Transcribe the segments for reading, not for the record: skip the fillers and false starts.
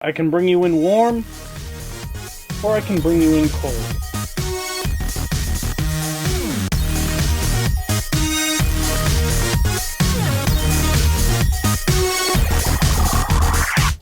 I can bring you in warm, or I can bring you in cold.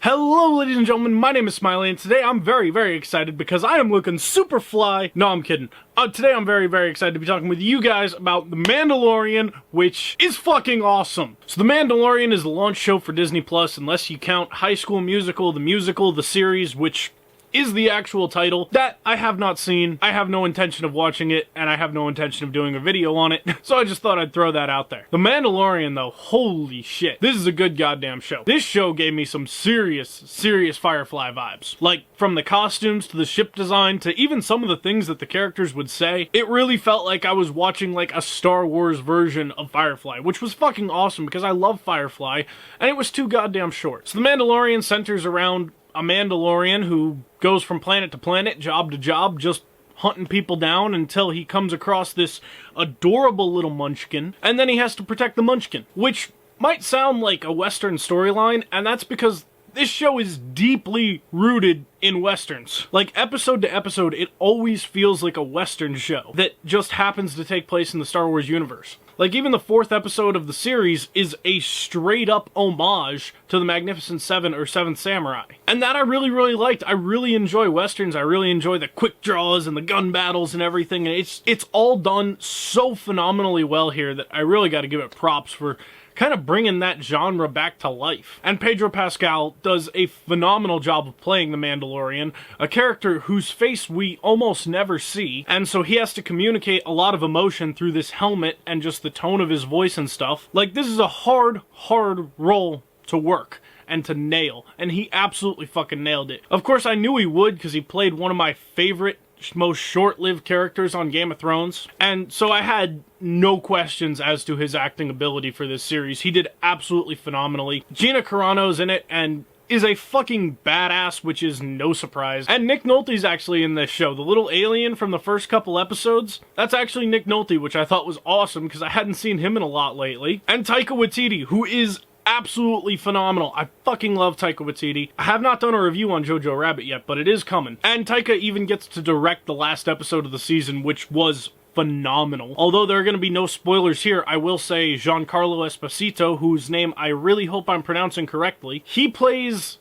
Hello ladies and gentlemen, my name is Smiley, and today I'm very excited because I am looking super fly. No, I'm kidding. Today I'm very excited to be talking with you guys about The Mandalorian, which is fucking awesome. So The Mandalorian is the launch show for Disney Plus, unless you count High School Musical, the series, which is the actual title, that I have not seen. I have no intention of watching it, and I have no intention of doing a video on it, so I just thought I'd throw that out there. The Mandalorian, though, holy shit, this is a good goddamn show. This show gave me some serious Firefly vibes. Like, from the costumes, to the ship design, to even some of the things that the characters would say, it really felt like I was watching, like, a Star Wars version of Firefly, which was fucking awesome, because I love Firefly, and it was too goddamn short. So The Mandalorian centers around a Mandalorian who goes from planet to planet, job to job, just hunting people down until he comes across this adorable little munchkin, and then he has to protect the munchkin, which might sound like a Western storyline, and that's because this show is deeply rooted in Westerns. Like, episode to episode, it always feels like a Western show that just happens to take place in the Star Wars universe. Like, even the 4th episode of the series is a straight-up homage to the Magnificent Seven or Seventh Samurai. And that I really liked. I really enjoy Westerns. I really enjoy the quick draws and the gun battles and everything. And it's all done so phenomenally well here that I really gotta give it props for kind of bringing that genre back to life. And Pedro Pascal does a phenomenal job of playing the Mandalorian, a character whose face we almost never see, and so he has to communicate a lot of emotion through this helmet and just the tone of his voice and stuff. Like, this is a hard role to work and to nail, and he absolutely fucking nailed it. Of course, I knew he would, because he played one of my favorite, most short-lived characters on Game of Thrones, and so I had no questions as to his acting ability for this series. He did absolutely phenomenally. Gina Carano's in it and is a fucking badass, which is no surprise. And Nick Nolte's actually in this show. The little alien from the first couple episodes, that's actually Nick Nolte, which I thought was awesome because I hadn't seen him in a lot lately. And Taika Waititi, who is absolutely phenomenal. I fucking love Taika Waititi. I have not done a review on Jojo Rabbit yet, but it is coming. And Taika even gets to direct the last episode of the season, which was phenomenal. Although there are going to be no spoilers here, I will say Giancarlo Esposito, whose name I really hope I'm pronouncing correctly, he plays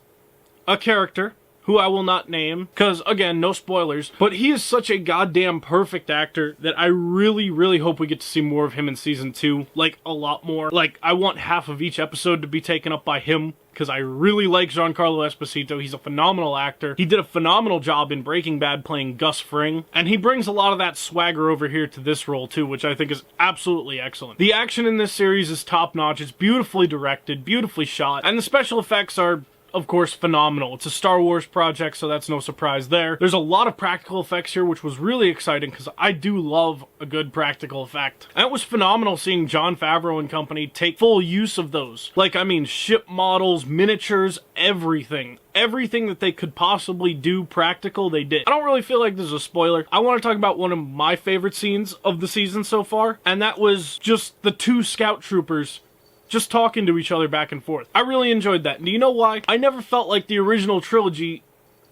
a character who I will not name, because, again, no spoilers, but he is such a goddamn perfect actor that I really hope we get to see more of him in Season 2, like, a lot more. Like, I want half of each episode to be taken up by him, because I really like Giancarlo Esposito. He's a phenomenal actor. He did a phenomenal job in Breaking Bad playing Gus Fring, and he brings a lot of that swagger over here to this role, too, which I think is absolutely excellent. The action in this series is top-notch. It's beautifully directed, beautifully shot, and the special effects are, of course, phenomenal. It's a Star Wars project, so that's no surprise there. There's a lot of practical effects here, which was really exciting, because I do love a good practical effect. And it was phenomenal seeing Jon Favreau and company take full use of those. Like, I mean, ship models, miniatures, everything. Everything that they could possibly do practical, they did. I don't really feel like this is a spoiler. I want to talk about one of my favorite scenes of the season so far, and that was just the 2 scout troopers just talking to each other back and forth. I really enjoyed that. And do you know why? I never felt like the original trilogy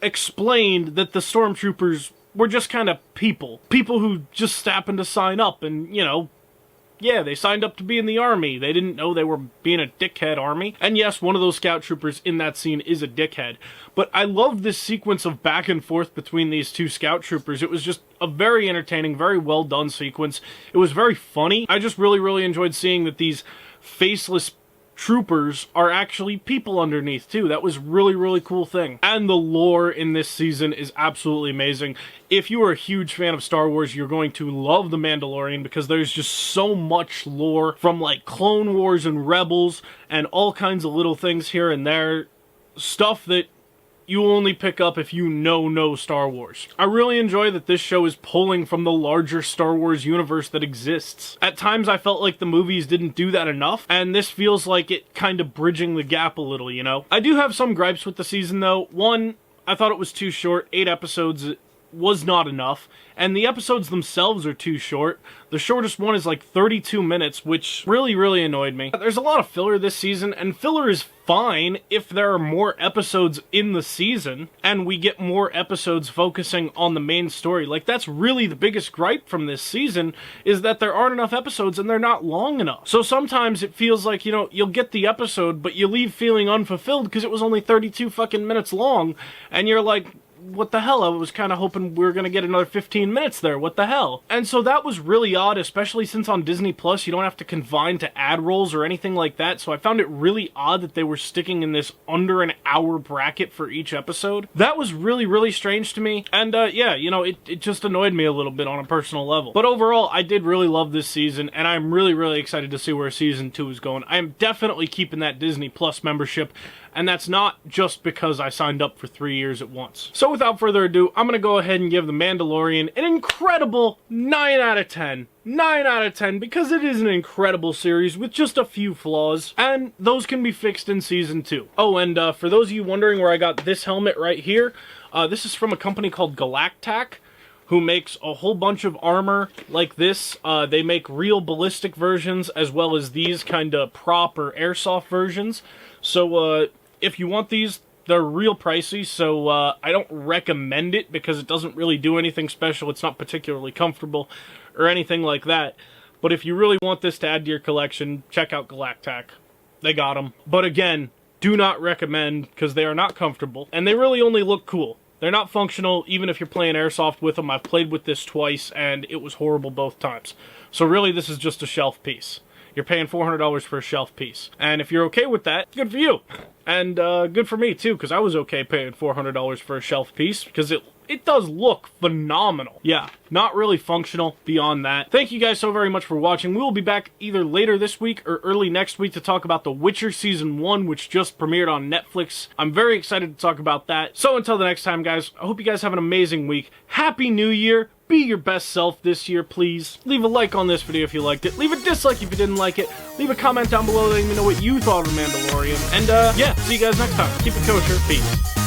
explained that the stormtroopers were just kind of people. People who just happened to sign up and, you know, yeah, they signed up to be in the army. They didn't know they were being a dickhead army. And yes, one of those scout troopers in that scene is a dickhead. But I love this sequence of back and forth between these 2 scout troopers. It was just a very entertaining, very well done sequence. It was very funny. I just really enjoyed seeing that these faceless troopers are actually people underneath too. That was really cool thing. And the lore in this season is absolutely amazing. If you are a huge fan of Star Wars, you're going to love The Mandalorian because there's just so much lore from like Clone Wars and Rebels and all kinds of little things here and there. Stuff that you only pick up if you know Star Wars. I really enjoy that this show is pulling from the larger Star Wars universe that exists. At times I felt like the movies didn't do that enough, and this feels like it kind of bridging the gap a little, you know? I do have some gripes with the season though. One, I thought it was too short. 8 episodes was not enough, and the episodes themselves are too short. The shortest one is like 32 minutes, which really annoyed me. There's a lot of filler this season, and filler is fine if there are more episodes in the season and we get more episodes focusing on the main story. Like, that's really the biggest gripe from this season, is that there aren't enough episodes and they're not long enough. So sometimes it feels like, you know, you'll get the episode, but you leave feeling unfulfilled because it was only 32 fucking minutes long, and you're like, what the hell? I was kind of hoping we were going to get another 15 minutes there. What the hell? And so that was really odd, especially since on Disney Plus you don't have to confine to ad rolls or anything like that. So I found it really odd that they were sticking in this under an hour bracket for each episode. That was really, really strange to me. And yeah, you know, it just annoyed me a little bit on a personal level. But overall, I did really love this season, and I'm really, really excited to see where season 2 is going. I am definitely keeping that Disney Plus membership, and that's not just because I signed up for 3 years at once. So without further ado, I'm going to go ahead and give The Mandalorian an incredible 9 out of 10. 9 out of 10, because it is an incredible series with just a few flaws, and those can be fixed in Season 2. Oh, and for those of you wondering where I got this helmet right here, this is from a company called Galactac, who makes a whole bunch of armor like this. They make real ballistic versions, as well as these kind of prop or airsoft versions. So, if you want these, they're real pricey, so I don't recommend it because it doesn't really do anything special. It's not particularly comfortable or anything like that. But if you really want this to add to your collection, check out Galactac. They got them. But again, do not recommend because they are not comfortable, and they really only look cool. They're not functional, even if you're playing airsoft with them. I've played with this twice, and it was horrible both times. So really, this is just a shelf piece. You're paying $400 for a shelf piece. And if you're okay with that, good for you. And good for me, too, because I was okay paying $400 for a shelf piece, because it does look phenomenal. Yeah, not really functional beyond that. Thank you guys so very much for watching. We will be back either later this week or early next week to talk about The Witcher Season 1, which just premiered on Netflix. I'm very excited to talk about that. So until the next time, guys, I hope you guys have an amazing week. Happy New Year! Be your best self this year, please. Leave a like on this video if you liked it. Leave a dislike if you didn't like it. Leave a comment down below letting me know what you thought of Mandalorian. And, yeah, see you guys next time. Keep it kosher. Peace.